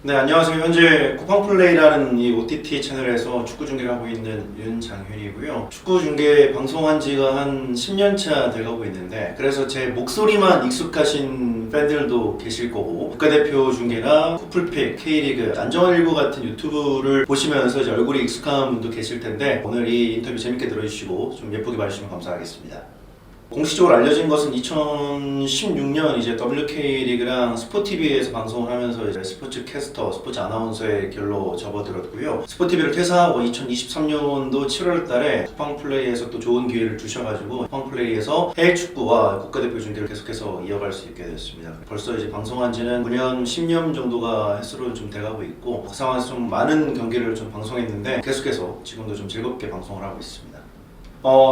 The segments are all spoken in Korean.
네, 안녕하세요. 현재 쿠팡플레이라는 이 OTT 채널에서 축구 중계를 하고 있는 윤장현이고요. 축구 중계 방송한 지가 한 10년 차 돼가고 있는데, 그래서 제 목소리만 익숙하신 팬들도 계실 거고, 국가대표 중계나 쿠플픽, K리그, 안정환19 같은 유튜브를 보시면서 이제 얼굴이 익숙한 분도 계실 텐데, 오늘 이 인터뷰 재밌게 들어주시고 좀 예쁘게 봐주시면 감사하겠습니다. 공식적으로 알려진 것은 2016년 이제 WK리그랑 스포티비에서 방송을 하면서 이제 스포츠 캐스터, 스포츠 아나운서의 길로 접어들었고요. 스포티비를 퇴사하고 2023년도 7월 달에 쿠팡플레이에서 또 좋은 기회를 주셔가지고 쿠팡플레이에서 해외 축구와 국가대표 중계를 계속해서 이어갈 수 있게 됐습니다. 벌써 이제 방송한 지는 9년, 10년 정도가 횟수로 좀 돼가고 있고, 그 상황에서 좀 많은 경기를 좀 방송했는데 계속해서 지금도 좀 즐겁게 방송을 하고 있습니다.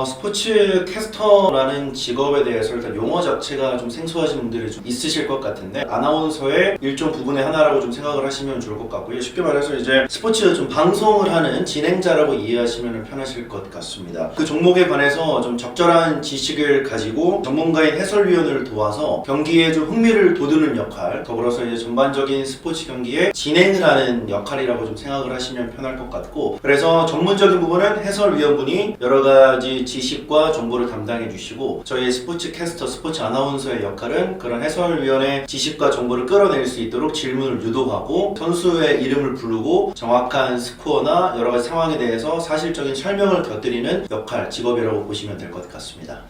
스포츠 캐스터라는 직업에 대해서 일단 용어 자체가 좀 생소하신 분들이 좀 있으실 것 같은데, 아나운서의 일종 부분의 하나라고 좀 생각을 하시면 좋을 것 같고요. 쉽게 말해서 이제 스포츠 좀 방송을 하는 진행자라고 이해하시면 편하실 것 같습니다. 그 종목에 관해서 좀 적절한 지식을 가지고 전문가인 해설위원을 도와서 경기에 좀 흥미를 돋우는 역할, 더불어서 이제 전반적인 스포츠 경기에 진행을 하는 역할이라고 좀 생각을 하시면 편할 것 같고, 그래서 전문적인 부분은 해설위원분이 여러 가지 지식과 정보를 담당해 주시고, 저희 스포츠 캐스터, 스포츠 아나운서의 역할은 그런 해설위원의 지식과 정보를 끌어낼 수 있도록 질문을 유도하고 선수의 이름을 부르고 정확한 스코어나 여러 가지 상황에 대해서 사실적인 설명을 곁들이는 역할, 직업이라고 보시면 될 것 같습니다.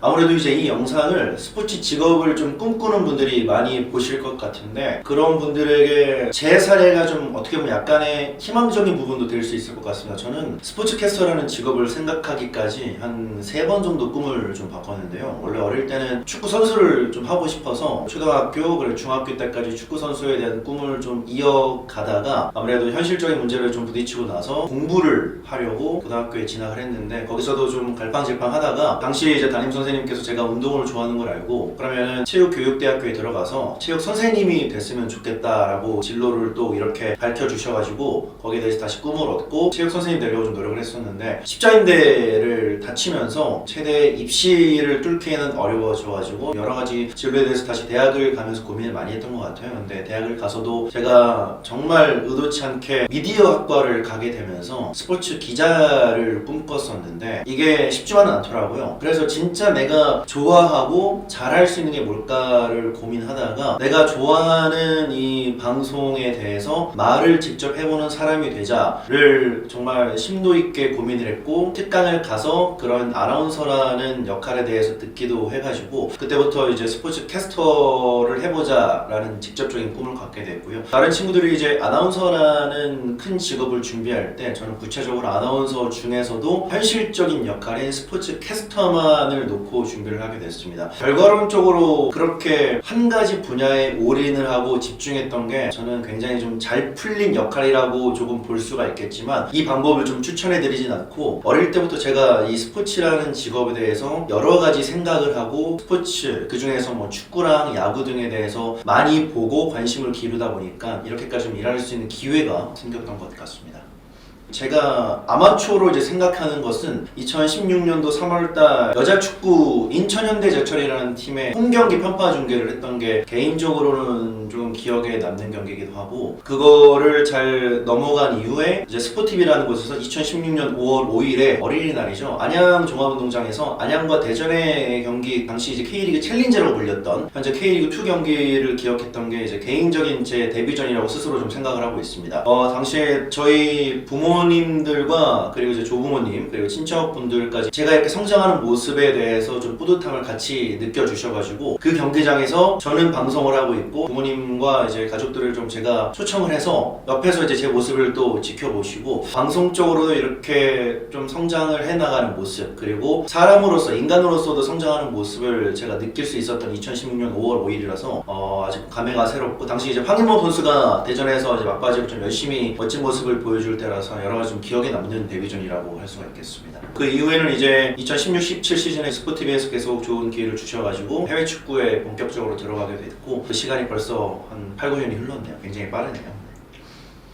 아무래도 이제 이 영상을 스포츠 직업을 좀 꿈꾸는 분들이 많이 보실 것 같은데, 그런 분들에게 제 사례가 좀 어떻게 보면 약간의 희망적인 부분도 될 수 있을 것 같습니다. 저는 스포츠 캐스터라는 직업을 생각하기까지 한 3번 정도 꿈을 좀 바꿨는데요. 원래 어릴 때는 축구 선수를 좀 하고 싶어서 초등학교 그리고 중학교 때까지 축구 선수에 대한 꿈을 좀 이어가다가 아무래도 현실적인 문제를 좀 부딪히고 나서 공부를 하려고 고등학교에 진학을 했는데, 거기서도 좀 갈팡질팡하다가 당시 이제 담임 선생님께서 제가 운동을 좋아하는 걸 알고, 그러면은 체육교육대학교에 들어가서 체육 선생님이 됐으면 좋겠다라고 진로를 또 이렇게 밝혀주셔가지고 거기에 대해서 다시 꿈을 얻고 체육 선생님 되려고 좀 노력을 했었는데, 십자인대를 다치면서 최대 입시를 뚫기에는 어려워져가지고 여러 가지 진로에 대해서 다시 대학을 가면서 고민을 많이 했던 것 같아요. 근데 대학을 가서도 제가 정말 의도치 않게 미디어 학과를 가게 되면서 스포츠 기자를 꿈꿨었는데 이게 쉽지만은 않더라고요. 그래서 진짜 내가 좋아하고 잘할 수 있는 게 뭘까를 고민하다가, 내가 좋아하는 이 방송에 대해서 말을 직접 해보는 사람이 되자를 정말 심도 있게 고민을 했고, 특강을 가서 그런 아나운서라는 역할에 대해서 듣기도 해가지고 그때부터 이제 스포츠 캐스터를 해보자 라는 직접적인 꿈을 갖게 됐고요. 다른 친구들이 이제 아나운서라는 큰 직업을 준비할 때 저는 구체적으로 아나운서 중에서도 현실적인 역할인 스포츠 캐스터만을 놓고 준비를 하게 됐습니다. 결과론적으로 그렇게 한 가지 분야에 올인을 하고 집중했던 게 저는 굉장히 좀 잘 풀린 역할이라고 조금 볼 수가 있겠지만, 이 방법을 좀 추천해 드리진 않고, 어릴 때부터 제가 이 스포츠라는 직업에 대해서 여러 가지 생각을 하고 스포츠, 그 중에서 뭐 축구랑 야구 등에 대해서 많이 보고 관심을 기르다 보니까 이렇게까지 좀 일할 수 있는 기회가 생겼던 것 같습니다. 제가 아마추어로 이제 생각하는 것은 2016년도 3월달 여자축구 인천현대제철이라는 팀의 홈경기 편파 중계를 했던 게 개인적으로는 좀 기억에 남는 경기이기도 하고, 그거를 잘 넘어간 이후에 이제 스포티비라는 곳에서 2016년 5월 5일에 어린이날이죠. 안양 종합운동장에서 안양과 대전의 경기, 당시 이제 K리그 챌린저라고 불렸던 현재 K리그 2 경기를 기억했던 게 이제 개인적인 제 데뷔전이라고 스스로 좀 생각을 하고 있습니다. 당시에 저희 부모님들과 그리고 이제 조부모님 그리고 친척분들까지 제가 이렇게 성장하는 모습에 대해서 좀 뿌듯함을 같이 느껴주셔가지고, 그 경기장에서 저는 방송을 하고 있고 부모님과 이제 가족들을 좀 제가 초청을 해서 옆에서 이제 제 모습을 또 지켜보시고, 방송적으로도 이렇게 좀 성장을 해나가는 모습, 그리고 사람으로서 인간으로서도 성장하는 모습을 제가 느낄 수 있었던 2016년 5월 5일이라서 아직 감회가 새롭고, 당시 이제 황인모 선수가 대전에서 이제 막바지로 좀 열심히 멋진 모습을 보여줄 때라서 여러 가지 좀 기억에 남는 데뷔전이라고 할 수가 있겠습니다. 그 이후에는 이제 2016-17 시즌에 스포티비에서 계속 좋은 기회를 주셔가지고 해외 축구에 본격적으로 들어가게 됐고, 그 시간이 벌써 한 8, 9년이 흘렀네요. 굉장히 빠르네요.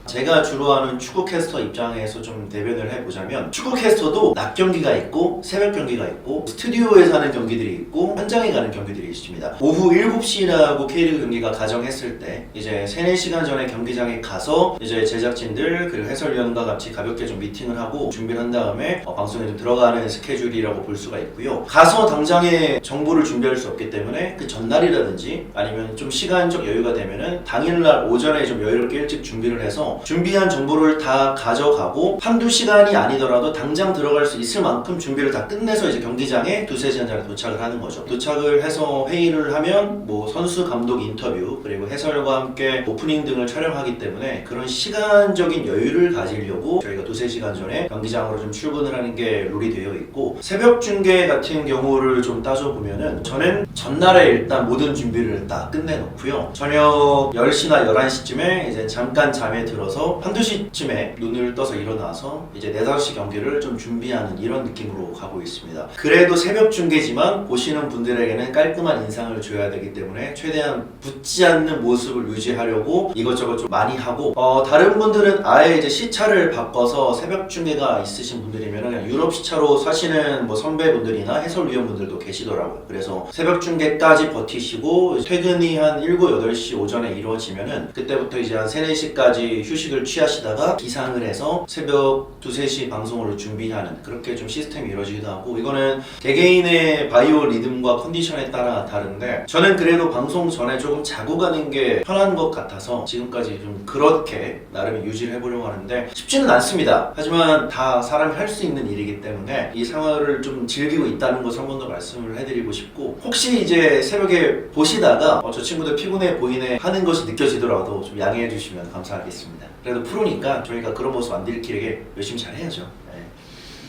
제가 주로 하는 축구 캐스터 입장에서 좀 대변을 해보자면 축구 캐스터도 낮 경기가 있고 새벽 경기가 있고 스튜디오에서 하는 경기들이 있고 현장에 가는 경기들이 있습니다. 오후 7시라고 K리그 경기가 가정했을 때 이제 3-4시간 전에 경기장에 가서 이제 제작진들 그리고 해설위원과 같이 가볍게 좀 미팅을 하고 준비를 한 다음에 방송에 좀 들어가는 스케줄이라고 볼 수가 있고요. 가서 당장에 정보를 준비할 수 없기 때문에 그 전날이라든지 아니면 좀 시간적 여유가 되면은 당일날 오전에 좀 여유롭게 일찍 준비를 해서 준비한 정보를 다 가져가고 한두 시간이 아니더라도 당장 들어갈 수 있을 만큼 준비를 다 끝내서 이제 경기장에 2-3시간 전에 도착을 하는 거죠. 도착을 해서 회의를 하면 뭐 선수 감독 인터뷰 그리고 해설과 함께 오프닝 등을 촬영하기 때문에 그런 시간적인 여유를 가지려고 저희가 2-3시간 전에 경기장으로 좀 출근을 하는 게 룰이 되어 있고 새벽 중계 같은 경우를 좀 따져보면은 저는 전날에 일단 모든 준비를 다 끝내놓고요. 저녁 10시나 11시쯤에 이제 잠깐 잠에 들어서 한두 시쯤에 눈을 떠서 일어나서 이제 4-5시 경기를 좀 준비하는 이런 느낌으로 가고 있습니다. 그래도 새벽 중계지만 보시는 분들에게는 깔끔한 인상을 줘야 되기 때문에 최대한 붙지 않는 모습을 유지하려고 이것저것 좀 많이 하고 다른 분들은 아예 이제 시차를 바꿔서 새벽 중계가 있으신 분들이면 그냥 유럽 시차로 사시는 뭐 선배분들이나 해설위원분들도 계시더라고요. 그래서 새벽 중계까지 버티시고 퇴근이 한 7, 8시 오전에 이루어지면은 그때부터 이제 한 3-4시까지 휴식을 취하시다가 기상을 해서 새벽 2-3시 방송으로 준비하는 그렇게 좀 시스템이 이루어지기도 하고 이거는 개개인의 바이오 리듬과 컨디션에 따라 다른데 저는 그래도 방송 전에 조금 자고 가는 게 편한 것 같아서 지금까지 좀 그렇게 나름 유지를 해보려고 하는데 쉽지는 않습니다. 하지만 다 사람이 할 수 있는 일이기 때문에 이 상황을 좀 즐기고 있다는 것을 한 번 더 말씀을 해드리고 싶고 혹시 이제 새벽에 보시다가 저 친구들 피곤해 보이네 하는 것이 느껴지더라도 좀 양해해 주시면 감사하겠습니다. 그래도 프로니까 저희가 그런 모습 안 들키게 열심히 잘 해야죠.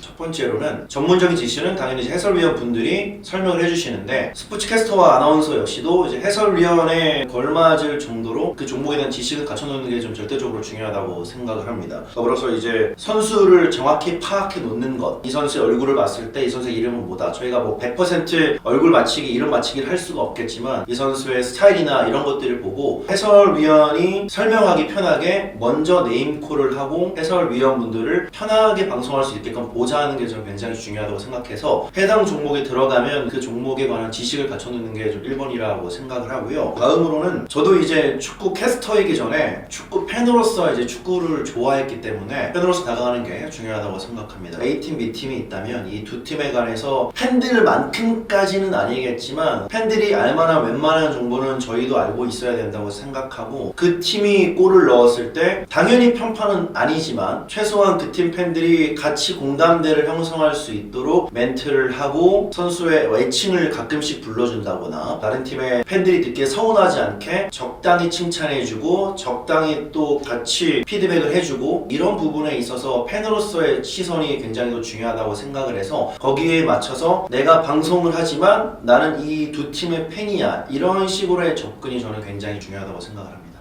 첫 번째로는 전문적인 지시는 당연히 이제 해설위원 분들이 설명을 해주시는데 스포츠캐스터와 아나운서 역시도 이제 해설위원에 걸맞을 정도로 그 종목에 대한 지식을 갖춰놓는 게 좀 절대적으로 중요하다고 생각을 합니다. 더불어서 이제 선수를 정확히 파악해 놓는 것, 이 선수의 얼굴을 봤을 때 이 선수의 이름은 뭐다. 저희가 뭐 100% 얼굴 맞히기, 이름 맞히기를 할 수가 없겠지만 이 선수의 스타일이나 이런 것들을 보고 해설위원이 설명하기 편하게 먼저 네임콜을 하고 해설위원분들을 편하게 방송할 수 있게끔 보좌하는 게 저는 굉장히 중요하다고 생각해서 해당 종목에 들어가면 그 종목에 관한 지식을 갖춰놓는 게 좀 1번이라고 생각을 하고요. 다음으로는 저도 이제 축구 캐스터이기 전에 축구 팬으로서 이제 축구를 좋아했기 때문에 팬으로서 다가가는 게 중요하다고 생각합니다. A팀, B팀이 있다면 이 두 팀에 관해서 팬들만큼까지는 아니겠지만 팬들이 알만한 웬만한 정보는 저희도 알고 있어야 된다고 생각하고 그 팀이 골을 넣었을 때 당연히 편파는 아니지만 최소한 그 팀 팬들이 같이 공감대를 형성할 수 있도록 멘트를 하고 선수의 애칭을 가끔씩 불러준다거나 다른 팀의 팬들이 듣기에 서운하지 않게 적당히 칭찬해주고 적당히 또 같이 피드백을 해주고 이런 부분에 있어서 팬으로서의 시선이 굉장히 더 중요하다고 생각을 해서 거기에 맞춰서 내가 방송을 하지만 나는 이 두 팀의 팬이야 이런 식으로의 접근이 저는 굉장히 중요하다고 생각을 합니다.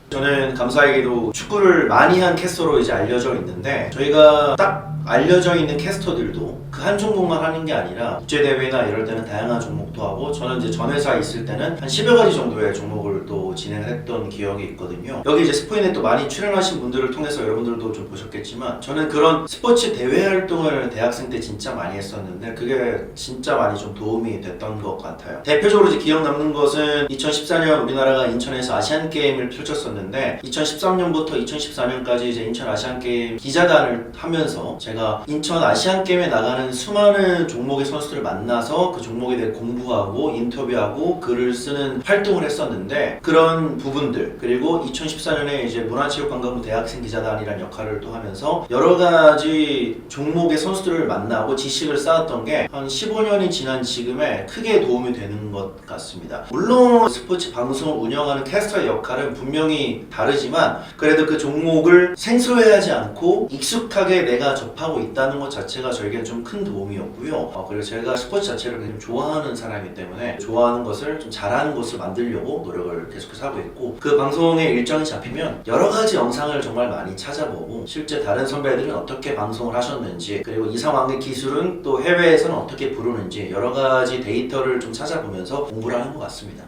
저는 감사하게도 축구를 많이 한 캐스터로 이제 알려져 있는데 저희가 딱 알려져 있는 캐스터들도 그 한 종목만 하는 게 아니라 국제대회나 이럴 때는 다양한 종목도 하고 저는 이제 전 회사에 있을 때는 한 10여 가지 정도의 종목을 또 진행을 했던 기억이 있거든요. 여기 이제 스포인에 또 많이 출연하신 분들을 통해서 여러분들도 좀 보셨겠지만 저는 그런 스포츠 대회 활동을 대학생 때 진짜 많이 했었는데 그게 진짜 많이 좀 도움이 됐던 것 같아요. 대표적으로 이제 기억 남는 것은 2014년 우리나라가 인천에서 아시안게임을 펼쳤었는데 2013년부터 2014년까지 이제 인천 아시안게임 기자단을 하면서 제가 인천 아시안게임에 나가는 수많은 종목의 선수들을 만나서 그 종목에 대해 공부하고 인터뷰하고 글을 쓰는 활동을 했었는데 그런 부분들 그리고 2014년에 이제 문화체육관광부 대학생 기자단이라는 역할을 또 하면서 여러 가지 종목의 선수들을 만나고 지식을 쌓았던 게 한 15년이 지난 지금에 크게 도움이 되는 것 같습니다. 물론 스포츠 방송을 운영하는 캐스터의 역할은 분명히 다르지만 그래도 그 종목을 생소해하지 않고 익숙하게 내가 접하고 있다는 것 자체가 저에게는 좀 큰 도움이었고요. 그리고 제가 스포츠 자체를 굉장히 좋아하는 사람이기 때문에 좋아하는 것을 좀 잘하는 것을 만들려고 노력을 계속해서 하고 있고 그 방송의 일정이 잡히면 여러 가지 영상을 정말 많이 찾아보고 실제 다른 선배들은 어떻게 방송을 하셨는지 그리고 이 상황의 기술은 또 해외에서는 어떻게 부르는지 여러 가지 데이터를 좀 찾아보면서 공부를 하는 것 같습니다.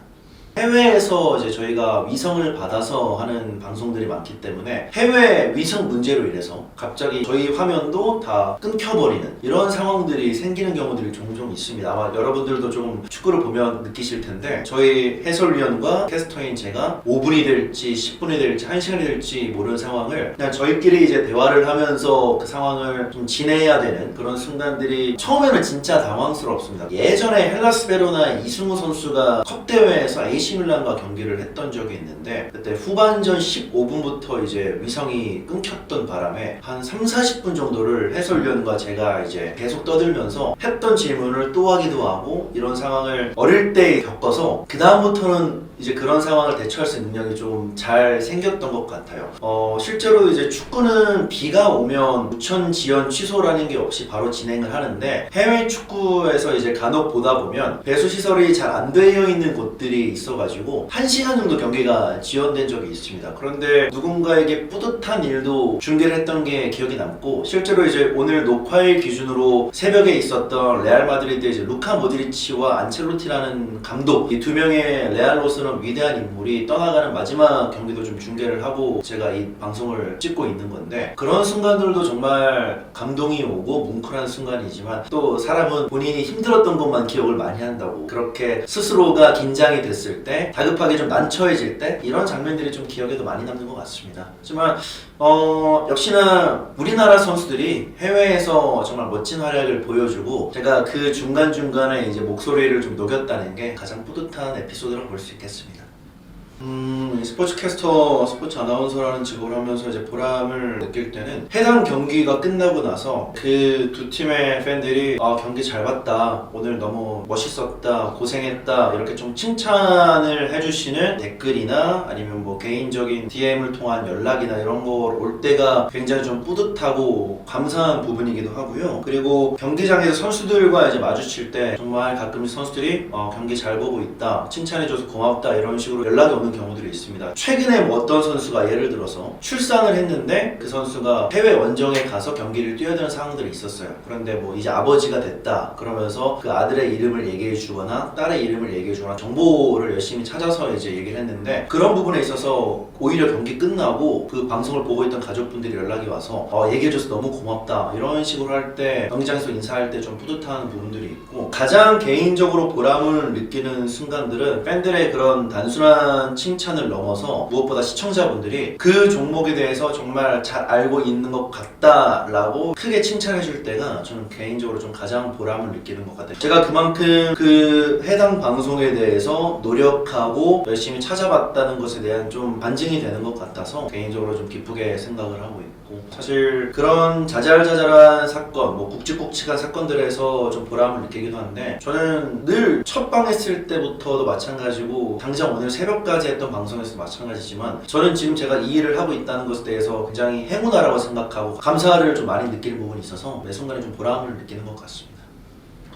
해외에서 이제 저희가 위성을 받아서 하는 방송들이 많기 때문에 해외 위성 문제로 인해서 갑자기 저희 화면도 다 끊겨버리는 이런 상황들이 생기는 경우들이 종종 있습니다. 아마 여러분들도 좀 축구를 보면 느끼실 텐데 저희 해설위원과 캐스터인 제가 5분이 될지 10분이 될지 1시간이 될지 모르는 상황을 그냥 저희끼리 이제 대화를 하면서 그 상황을 좀 지내야 되는 그런 순간들이 처음에는 진짜 당황스럽습니다. 예전에 헬라스 베로나 이승우 선수가 컵 대회에서 AC 밀란과 경기를 했던 적이 있는데 그때 후반전 15분부터 이제 위성이 끊겼던 바람에 한 3-40분 정도를 해설위원과 제가 이제 계속 떠들면서 했던 질문을 또 하기도 하고 이런 상황을 어릴 때 겪어서 그 다음부터는 이제 그런 상황을 대처할 수 있는 능력이 좀 잘 생겼던 것 같아요. 실제로 이제 축구는 비가 오면 우천 지연 취소라는 게 없이 바로 진행을 하는데 해외 축구에서 이제 간혹 보다 보면 배수 시설이 잘 안 되어 있는 곳들이 있어가지고 1시간 정도 경기가 지연된 적이 있습니다. 그런데 누군가에게 뿌듯한 일도 중계를 했던 게 기억이 남고 실제로 이제 오늘 녹화일 기준으로 새벽에 있었던 레알 마드리드의 이제 루카 모드리치와 안첼로티라는 감독 이 두 명의 레알로서는 위대한 인물이 떠나가는 마지막 경기도 좀 중계를 하고 제가 이 방송을 찍고 있는 건데 그런 순간들도 정말 감동이 오고 뭉클한 순간이지만 또 사람은 본인이 힘들었던 것만 기억을 많이 한다고 그렇게 스스로가 긴장이 됐을 때 다급하게 좀 난처해질 때 이런 장면들이 좀 기억에도 많이 남는 것 같습니다. 하지만 역시나 우리나라 선수들이 해외에서 정말 멋진 활약을 보여주고 제가 그 중간중간에 이제 목소리를 좀 녹였다는 게 가장 뿌듯한 에피소드라고 볼 수 있겠습니다. 스포츠 캐스터, 스포츠 아나운서라는 직업을 하면서 이제 보람을 느낄 때는 해당 경기가 끝나고 나서 그 두 팀의 팬들이 경기 잘 봤다, 오늘 너무 멋있었다, 고생했다 이렇게 좀 칭찬을 해주시는 댓글이나 아니면 뭐 개인적인 DM을 통한 연락이나 이런 거 올 때가 굉장히 좀 뿌듯하고 감사한 부분이기도 하고요. 그리고 경기장에서 선수들과 이제 마주칠 때 정말 가끔씩 선수들이 경기 잘 보고 있다, 칭찬해줘서 고맙다 이런 식으로 연락이 오는 경우들이 있습니다. 최근에 뭐 어떤 선수가 예를 들어서 출산을 했는데 그 선수가 해외 원정에 가서 경기를 뛰어야 되는 상황들이 있었어요. 그런데 뭐 이제 아버지가 됐다 그러면서 그 아들의 이름을 얘기해 주거나 딸의 이름을 얘기해 주거나 정보를 열심히 찾아서 이제 얘기를 했는데 그런 부분에 있어서 오히려 경기 끝나고 그 방송을 보고 있던 가족분들이 연락이 와서 얘기해줘서 너무 고맙다 이런 식으로 할 때 경기장에서 인사할 때 좀 뿌듯한 부분들이 있고 가장 개인적으로 보람을 느끼는 순간들은 팬들의 그런 단순한 칭찬을 넘어서 무엇보다 시청자분들이 그 종목에 대해서 정말 잘 알고 있는 것 같다라고 크게 칭찬해줄 때가 저는 개인적으로 좀 가장 보람을 느끼는 것 같아요. 제가 그만큼 그 해당 방송에 대해서 노력하고 열심히 찾아봤다는 것에 대한 좀 반증이 되는 것 같아서 개인적으로 좀 기쁘게 생각을 하고 있고 사실 그런 자잘자잘한 사건, 뭐 굵직굵직한 사건들에서 좀 보람을 느끼기도 하는데 저는 늘 첫방 했을 때부터도 마찬가지고 당장 오늘 새벽까지 했던 방송에서도 마찬가지지만 저는 지금 제가 이 일을 하고 있다는 것에 대해서 굉장히 행운아라고 생각하고 감사를 좀 많이 느끼는 부분이 있어서 매 순간에 좀 보람을 느끼는 것 같습니다.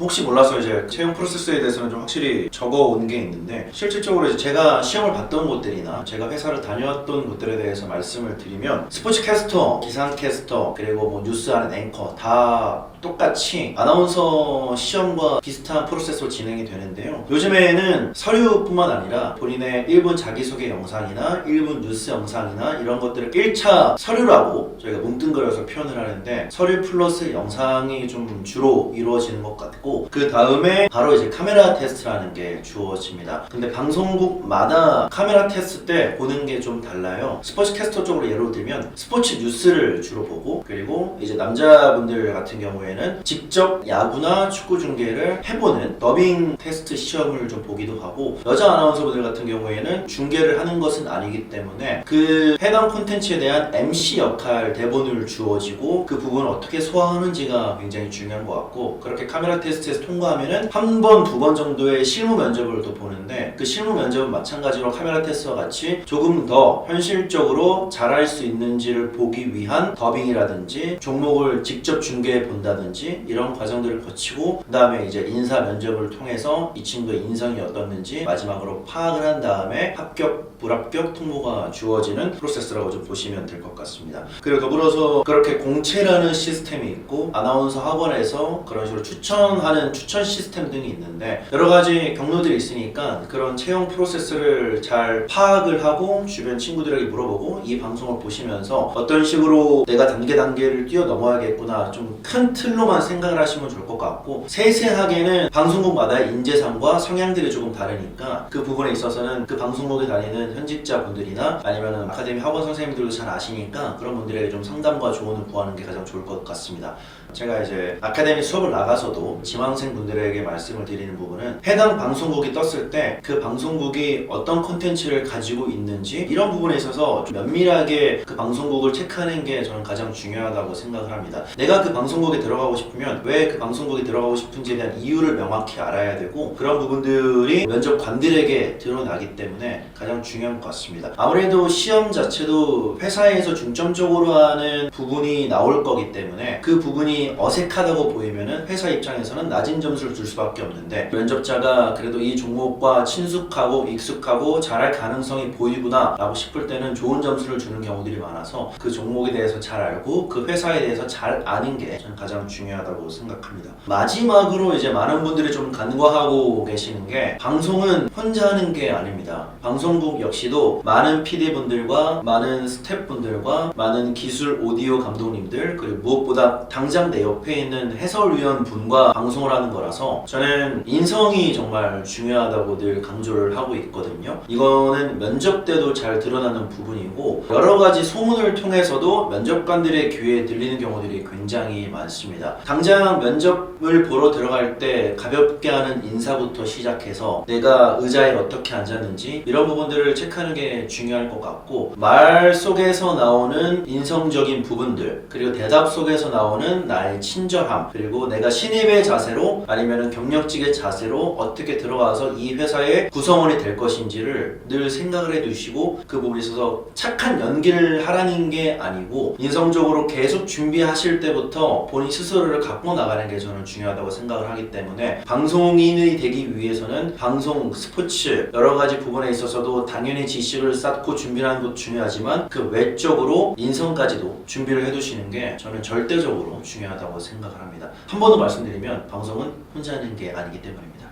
혹시 몰라서 이제 채용 프로세스에 대해서는 좀 확실히 적어온 게 있는데 실질적으로 이제 제가 시험을 봤던 곳들이나 제가 회사를 다녀왔던 곳들에 대해서 말씀을 드리면 스포츠 캐스터, 기상 캐스터 그리고 뭐 뉴스하는 앵커 다 똑같이 아나운서 시험과 비슷한 프로세스로 진행이 되는데요. 요즘에는 서류뿐만 아니라 본인의 1분 자기소개 영상이나 1분 뉴스 영상이나 이런 것들을 1차 서류라고 저희가 뭉뚱그려서 표현을 하는데 서류 플러스 영상이 좀 주로 이루어지는 것 같고 그 다음에 바로 이제 카메라 테스트라는 게 주어집니다. 근데 방송국마다 카메라 테스트 때 보는 게 좀 달라요. 스포츠 캐스터 쪽으로 예를 들면 스포츠 뉴스를 주로 보고 그리고 이제 남자분들 같은 경우에 직접 야구나 축구 중계를 해보는 더빙 테스트 시험을 좀 보기도 하고 여자 아나운서분들 같은 경우에는 중계를 하는 것은 아니기 때문에 그 해당 콘텐츠에 대한 MC 역할 대본을 주어지고 그 부분을 어떻게 소화하는지가 굉장히 중요한 것 같고 그렇게 카메라 테스트에서 통과하면은 한 번, 두 번 정도의 실무 면접을 또 보는데 그 실무 면접은 마찬가지로 카메라 테스트와 같이 조금 더 현실적으로 잘할 수 있는지를 보기 위한 더빙이라든지 종목을 직접 중계해 본다든지 한다든지 이런 과정들을 거치고 그 다음에 이제 인사 면접을 통해서 이 친구의 인성이 어떻는지 마지막으로 파악을 한 다음에 합격, 불합격 통보가 주어지는 프로세스라고 좀 보시면 될 것 같습니다. 그리고 더불어서 그렇게 공채라는 시스템이 있고 아나운서 학원에서 그런 식으로 추천하는 추천 시스템 등이 있는데 여러 가지 경로들이 있으니까 그런 채용 프로세스를 잘 파악을 하고 주변 친구들에게 물어보고 이 방송을 보시면서 어떤 식으로 내가 단계를 뛰어넘어야겠구나 좀 큰 틀로만 생각을 하시면 좋을 것 같고 세세하게는 방송국마다 인재상과 성향들이 조금 다르니까 그 부분에 있어서는 그 방송국에 다니는 현직자분들이나 아니면 아카데미 학원 선생님들도 잘 아시니까 그런 분들에게 좀 상담과 조언을 구하는 게 가장 좋을 것 같습니다. 제가 이제 아카데미 수업을 나가서도 지망생 분들에게 말씀을 드리는 부분은 해당 방송국이 떴을 때 그 방송국이 어떤 콘텐츠를 가지고 있는지 이런 부분에 있어서 좀 면밀하게 그 방송국을 체크하는 게 저는 가장 중요하다고 생각을 합니다. 내가 그 방송국에 들어가고 싶으면 왜 그 방송국에 들어가고 싶은지에 대한 이유를 명확히 알아야 되고 그런 부분들이 면접관들에게 드러나기 때문에 가장 중요한 것 같습니다. 아무래도 시험 자체도 회사에서 중점적으로 하는 부분이 나올 거기 때문에 그 부분이 어색하다고 보이면은 회사 입장에서는 낮은 점수를 줄 수밖에 없는데 면접자가 그래도 이 종목과 친숙하고 익숙하고 잘할 가능성이 보이구나 라고 싶을 때는 좋은 점수를 주는 경우들이 많아서 그 종목에 대해서 잘 알고 그 회사에 대해서 잘 아는 게 저는 가장 중요하다고 생각합니다. 마지막으로 이제 많은 분들이 좀 간과하고 계시는 게 방송은 혼자 하는 게 아닙니다. 방송국 역시도 많은 PD분들과 많은 스태프분들과 많은 기술 오디오 감독님들 그리고 무엇보다 당장 내 옆에 있는 해설위원 분과 방송을 하는 거라서 저는 인성이 정말 중요하다고 늘 강조를 하고 있거든요. 이거는 면접 때도 잘 드러나는 부분이고 여러 가지 소문을 통해서도 면접관들의 귀에 들리는 경우들이 굉장히 많습니다. 당장 면접을 보러 들어갈 때 가볍게 하는 인사부터 시작해서 내가 의자에 어떻게 앉았는지 이런 부분들을 체크하는 게 중요할 것 같고 말 속에서 나오는 인성적인 부분들 그리고 대답 속에서 나오는 나의 친절함 그리고 내가 신입의 자세로 아니면 경력직의 자세로 어떻게 들어가서 이 회사의 구성원이 될 것인지를 늘 생각을 해두시고 그 부분에 있어서 착한 연기를 하라는 게 아니고 인성적으로 계속 준비하실 때부터 본인 스스로를 갖고 나가는 게 저는 중요하다고 생각을 하기 때문에 방송인이 되기 위해서는 방송, 스포츠 여러 가지 부분에 있어서도 당연히 지식을 쌓고 준비하는 것도 중요하지만 그 외적으로 인성까지도 준비를 해두시는 게 저는 절대적으로 중요하다고 생각을 합니다. 한 번 더 말씀드리면 방송은 혼자 하는 게 아니기 때문입니다.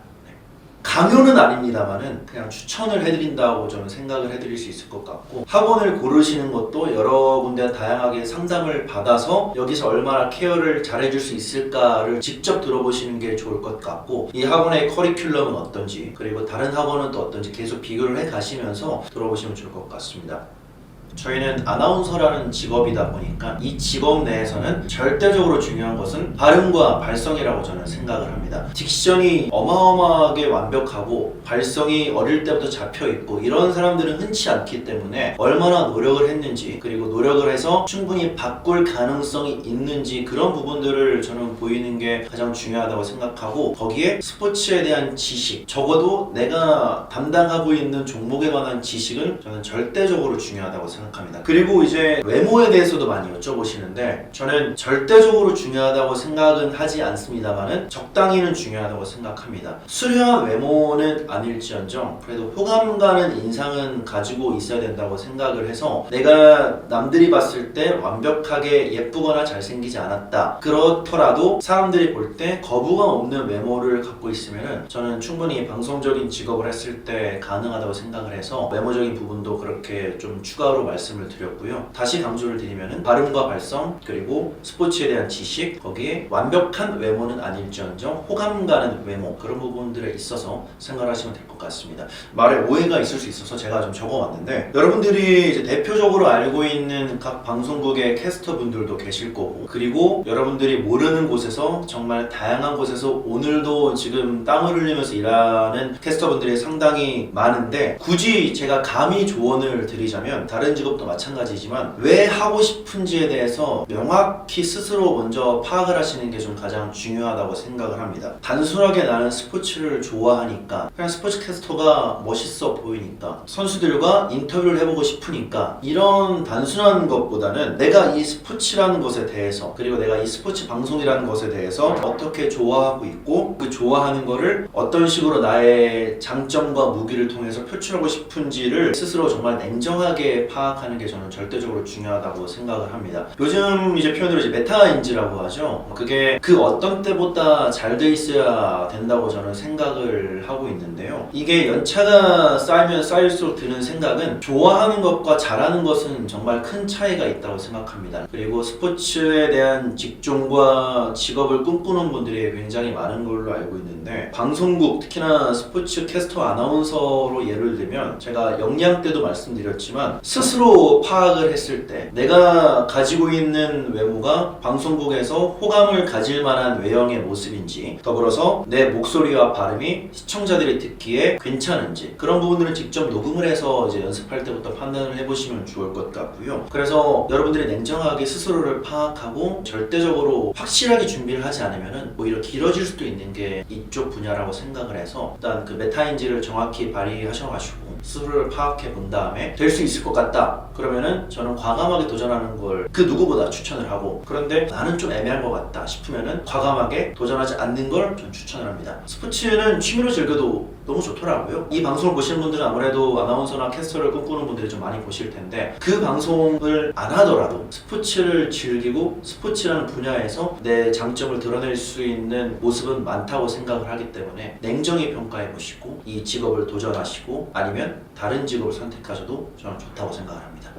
강요는 아닙니다만은 그냥 추천을 해드린다고 저는 생각을 해드릴 수 있을 것 같고 학원을 고르시는 것도 여러 군데 다양하게 상담을 받아서 여기서 얼마나 케어를 잘해줄 수 있을까를 직접 들어보시는 게 좋을 것 같고 이 학원의 커리큘럼은 어떤지 그리고 다른 학원은 또 어떤지 계속 비교를 해 가시면서 들어보시면 좋을 것 같습니다. 저희는 아나운서라는 직업이다 보니까 이 직업 내에서는 절대적으로 중요한 것은 발음과 발성이라고 저는 생각을 합니다. 딕션이 어마어마하게 완벽하고 발성이 어릴 때부터 잡혀있고 이런 사람들은 흔치 않기 때문에 얼마나 노력을 했는지 그리고 노력을 해서 충분히 바꿀 가능성이 있는지 그런 부분들을 저는 보이는 게 가장 중요하다고 생각하고 거기에 스포츠에 대한 지식 적어도 내가 담당하고 있는 종목에 관한 지식은 저는 절대적으로 중요하다고 생각합니다. 그리고 이제 외모에 대해서도 많이 여쭤보시는데 저는 절대적으로 중요하다고 생각은 하지 않습니다만은 적당히는 중요하다고 생각합니다. 수려한 외모는 아닐지언정 그래도 호감 가는 인상은 가지고 있어야 된다고 생각을 해서 내가 남들이 봤을 때 완벽하게 예쁘거나 잘생기지 않았다 그렇더라도 사람들이 볼 때 거부감 없는 외모를 갖고 있으면은 저는 충분히 방송적인 직업을 했을 때 가능하다고 생각을 해서 외모적인 부분도 그렇게 좀 추가로 말씀을 드렸고요. 다시 강조를 드리면은 발음과 발성 그리고 스포츠에 대한 지식 거기에 완벽한 외모는 아닐지언정 호감 가는 외모 그런 부분들에 있어서 생각하시면 될 것 같습니다. 말에 오해가 있을 수 있어서 제가 좀 적어왔는데 여러분들이 이제 대표적으로 알고 있는 각 방송국의 캐스터분들도 계실 거고 그리고 여러분들이 모르는 곳에서 정말 다양한 곳에서 오늘도 지금 땀을 흘리면서 일하는 캐스터분들이 상당히 많은데 굳이 제가 감히 조언을 드리자면 다른 직업도 마찬가지지만 왜 하고 싶은지에 대해서 명확히 스스로 먼저 파악을 하시는 게 좀 가장 중요하다고 생각을 합니다. 단순하게 나는 스포츠를 좋아하니까, 그냥 스포츠 캐스터가 멋있어 보이니까, 선수들과 인터뷰를 해보고 싶으니까, 이런 단순한 것보다는 내가 이 스포츠라는 것에 대해서, 그리고 내가 이 스포츠 방송이라는 것에 대해서 어떻게 좋아하고 있고, 그 좋아하는 거를 어떤 식으로 나의 장점과 무기를 통해서 표출하고 싶은지를 스스로 정말 냉정하게 파악하는 게 저는 절대적으로 중요하다고 생각을 합니다. 요즘 이제 표현으로 이제 메타인지라고 하죠. 그게 그 어떤 때보다 잘 돼 있어야 된다고 저는 생각을 하고 있는데요. 이게 연차가 쌓이면 쌓일수록 드는 생각은, 좋아하는 것과 잘하는 것은 정말 큰 차이가 있다고 생각합니다. 그리고 스포츠에 대한 직종과 직업을 꿈꾸는 분들이 굉장히 많은 걸로 알고 있는데, 방송국, 특히나 스포츠 캐스터 아나운서로 예를 들면, 제가 영양 때도 말씀드렸지만 스스로 파악을 했을 때 내가 가지고 있는 외모가 방송국에서 호감을 가질 만한 외형의 모습인지, 더불어서 내 목소리와 발음이 시청자들이 듣기에 괜찮은지, 그런 부분들은 직접 녹음을 해서 이제 연습할 때부터 판단을 해보시면 좋을 것 같고요. 그래서 여러분들이 냉정하게 스스로를 파악하고 절대적으로 확실하게 준비를 하지 않으면 오히려 길어질 수도 있는 게 이쪽 분야라고 생각을 해서, 일단 그 메타인지를 정확히 발휘하셔가지고 스스로를 파악해 본 다음에 될 수 있을 것 같다 그러면은 저는 과감하게 도전하는 걸 그 누구보다 추천을 하고, 그런데 나는 좀 애매한 것 같다 싶으면은 과감하게 도전하지 않는 걸 전 추천을 합니다. 스포츠는 취미로 즐겨도 너무 좋더라고요. 이 방송을 보시는 분들은 아무래도 아나운서나 캐스터를 꿈꾸는 분들이 좀 많이 보실 텐데, 그 방송을 안 하더라도 스포츠를 즐기고 스포츠라는 분야에서 내 장점을 드러낼 수 있는 모습은 많다고 생각을 하기 때문에 냉정히 평가해 보시고 이 직업을 도전하시고 아니면 다른 직업을 선택하셔도 저는 좋다고 생각을 합니다.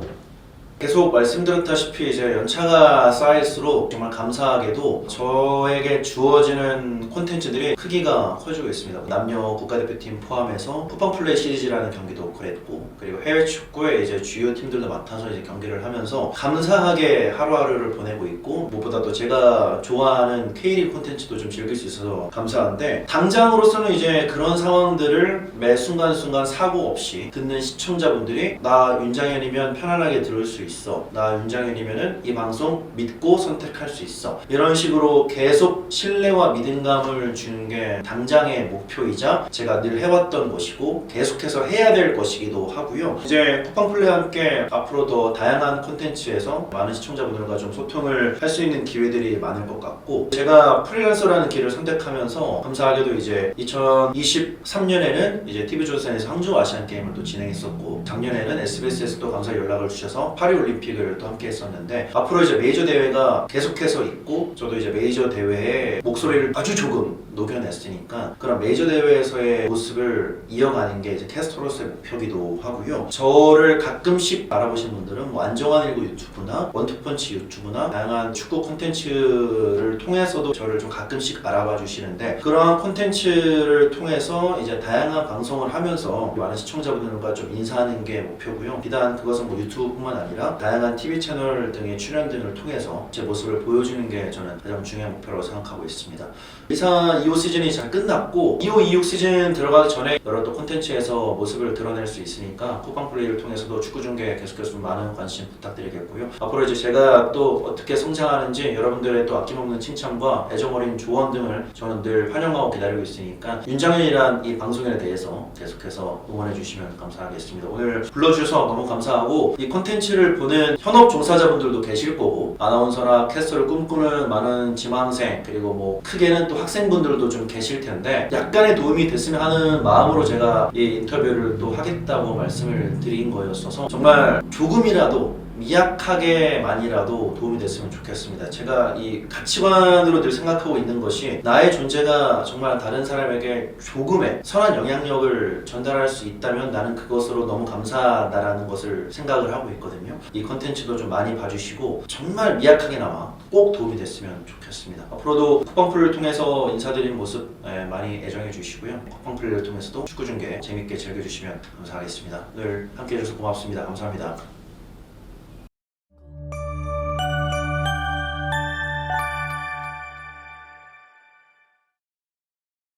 계속 말씀드렸다시피 이제 연차가 쌓일수록 정말 감사하게도 저에게 주어지는 콘텐츠들이 크기가 커지고 있습니다. 남녀 국가대표팀 포함해서 쿠팡플레이 시리즈라는 경기도 그랬고, 그리고 해외 축구의 이제 주요 팀들도 맡아서 이제 경기를 하면서 감사하게 하루하루를 보내고 있고, 무엇보다도 제가 좋아하는 K리그 콘텐츠도 좀 즐길 수 있어서 감사한데, 당장으로서는 이제 그런 상황들을 매 순간순간 사고 없이 듣는 시청자분들이 나 윤장현이면 편안하게 들을 수 있어, 나 윤장현이면은 이 방송 믿고 선택할 수 있어, 이런 식으로 계속 신뢰와 믿음감을 주는 게 당장의 목표이자 제가 늘 해왔던 것이고 계속해서 해야 될 것이기도 하고요. 이제 쿠팡플레이와 함께 앞으로 더 다양한 콘텐츠에서 많은 시청자분들과 좀 소통을 할 수 있는 기회들이 많을 것 같고, 제가 프리랜서라는 길을 선택하면서 감사하게도 이제 2023년에는 이제 TV조선에서 항저우 아시안게임을 또 진행했었고, 작년에는 SBS에서 또 감사 연락을 주셔서 파리올림픽을 또 함께 했었는데, 앞으로 이제 메이저 대회가 계속해서 있고 저도 이제 메이저 대회에 목소리를 아주 조금 녹여냈으니까 그런 메이저 대회에서의 모습을 이어가는 게 이제 캐스터로서의 목표기도 하고요. 저를 가끔씩 알아보신 분들은 뭐 안정환19 유튜브나 원투펀치 유튜브나 다양한 축구 콘텐츠를 통해서도 저를 좀 가끔씩 알아봐 주시는데, 그러한 콘텐츠를 통해서 이제 다양한 방송을 하면서 많은 시청자분들과 좀 인사하는 게 목표고요. 비단 그것은 뭐 유튜브뿐만 아니라 다양한 TV 채널 등의 출연 등을 통해서 제 모습을 보여주는 게 저는 가장 중요한 목표라고 생각하고 있습니다. 이상 2호 시즌이 잘 끝났고 2호, 2육 시즌 들어가기 전에 여러 또 콘텐츠에서 모습을 드러낼 수 있으니까 쿠팡플레이를 통해서도 축구 중계 계속해서 많은 관심 부탁드리겠고요. 앞으로 이제 제가 또 어떻게 성장하는지 여러분들의 또 아낌없는 칭찬과 애정어린 조언 등을 저는 늘 환영하고 기다리고 있으니까 윤장현이란 이 방송에 대해서 계속해서 응원해 주시면 감사하겠습니다. 오늘 불러주셔서 너무 감사하고, 이 콘텐츠를 보는 현업 종사자분들도 계실 거고 아나운서나 캐스터를 꿈꾸는 많은 지망생, 그리고 뭐 크게는 또 학생분들도 좀 계실 텐데 약간의 도움이 됐으면 하는 마음으로 제가 이 인터뷰를 또 하겠다고 말씀을 드린 거였어서 정말 조금이라도 미약하게만이라도 도움이 됐으면 좋겠습니다. 제가 이 가치관으로 늘 생각하고 있는 것이, 나의 존재가 정말 다른 사람에게 조금의 선한 영향력을 전달할 수 있다면 나는 그것으로 너무 감사하다라는 것을 생각을 하고 있거든요. 이 컨텐츠도 좀 많이 봐주시고 정말 미약하게나마 꼭 도움이 됐으면 좋겠습니다. 앞으로도 쿠팡플레이를 통해서 인사드리는 모습 많이 애정해 주시고요. 쿠팡플레이를 통해서도 축구 중계 재밌게 즐겨주시면 감사하겠습니다. 늘 함께 해주셔서 고맙습니다. 감사합니다.